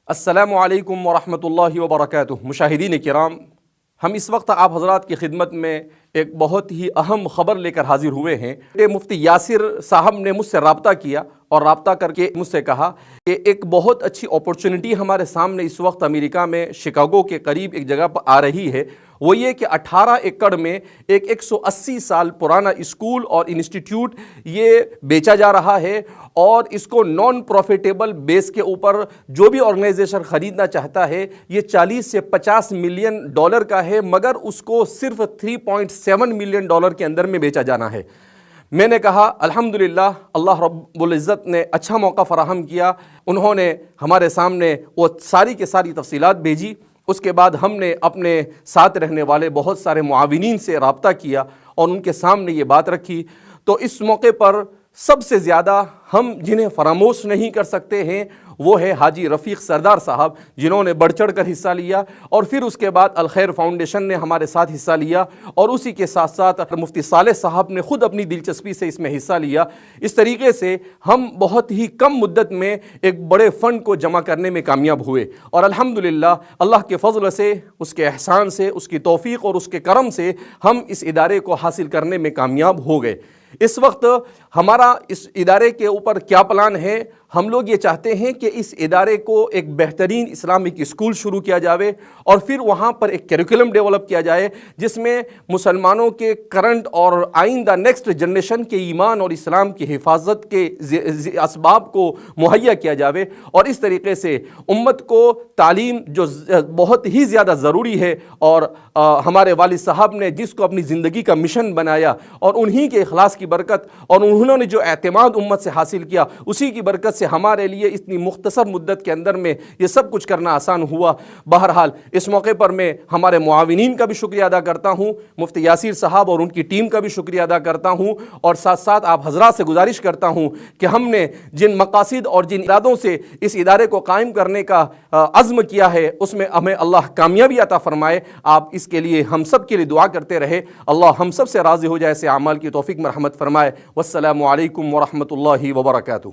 السلام علیکم ورحمۃ اللہ وبرکاتہ۔ مشاہدین کرام، ہم اس وقت آپ حضرات کی خدمت میں ایک بہت ہی اہم خبر لے کر حاضر ہوئے ہیں۔ مفتی یاسر صاحب نے مجھ سے رابطہ کیا اور رابطہ کر کے مجھ سے کہا کہ ایک بہت اچھی اپورچونٹی ہمارے سامنے اس وقت امریکہ میں شکاگو کے قریب ایک جگہ پر آ رہی ہے، وہ یہ کہ 18 ایکڑ میں ایک 180 سال پرانا اسکول اور انسٹیٹیوٹ یہ بیچا جا رہا ہے، اور اس کو نان پروفیٹیبل بیس کے اوپر جو بھی آرگنائزیشن خریدنا چاہتا ہے یہ 40 سے 50 ملین ڈالر کا ہے، مگر اس کو صرف 3.7 ملین ڈالر کے اندر میں بیچا جانا ہے۔ میں نے کہا الحمدللہ، اللہ رب العزت نے اچھا موقع فراہم کیا۔ انہوں نے ہمارے سامنے وہ ساری کے ساری تفصیلات بھیجی۔ اس کے بعد ہم نے اپنے ساتھ رہنے والے بہت سارے معاونین سے رابطہ کیا اور ان کے سامنے یہ بات رکھی۔ تو اس موقع پر سب سے زیادہ ہم جنہیں فراموش نہیں کر سکتے ہیں وہ ہے حاجی رفیق سردار صاحب، جنہوں نے بڑھ چڑھ کر حصہ لیا، اور پھر اس کے بعد الخیر فاؤنڈیشن نے ہمارے ساتھ حصہ لیا، اور اسی کے ساتھ ساتھ مفتی صالح صاحب نے خود اپنی دلچسپی سے اس میں حصہ لیا۔ اس طریقے سے ہم بہت ہی کم مدت میں ایک بڑے فنڈ کو جمع کرنے میں کامیاب ہوئے، اور الحمدللہ اللہ کے فضل سے، اس کے احسان سے، اس کی توفیق اور اس کے کرم سے ہم اس ادارے کو حاصل کرنے میں کامیاب ہو گئے۔ اس وقت ہمارا اس ادارے کے اوپر کیا پلان ہے؟ ہم لوگ یہ چاہتے ہیں کہ اس ادارے کو ایک بہترین اسلامک اسکول شروع کیا جاوے، اور پھر وہاں پر ایک کیریکولم ڈیولپ کیا جائے جس میں مسلمانوں کے کرنٹ اور آئندہ نیکسٹ جنریشن کے ایمان اور اسلام کی حفاظت کے اسباب کو مہیا کیا جاوے، اور اس طریقے سے امت کو تعلیم جو بہت ہی زیادہ ضروری ہے، اور ہمارے والد صاحب نے جس کو اپنی زندگی کا مشن بنایا، اور انہی کے اخلاص کی برکت اور انہوں نے جو اعتماد امت سے حاصل کیا، اسی کی برکت سے ہمارے لیے اتنی مختصر مدت کے اندر میں یہ سب کچھ کرنا آسان ہوا۔ بہرحال اس موقع پر میں ہمارے معاونین کا بھی شکریہ ادا کرتا ہوں، مفتی یاسر صاحب اور ان کی ٹیم کا بھی شکریہ ادا کرتا ہوں، اور ساتھ ساتھ آپ حضرات سے گزارش کرتا ہوں کہ ہم نے جن مقاصد اور جن ارادوں سے اس ادارے کو قائم کرنے کا عزم کیا ہے اس میں ہمیں اللہ کامیابی عطا فرمائے۔ آپ اس کے لیے ہم سب کے لیے دعا کرتے رہے، اللہ ہم سب سے راضی ہو جائے، ایسے اعمال کی توفیق مرحمت فرمائے۔ والسلام علیکم ورحمۃ اللہ وبرکاتہ۔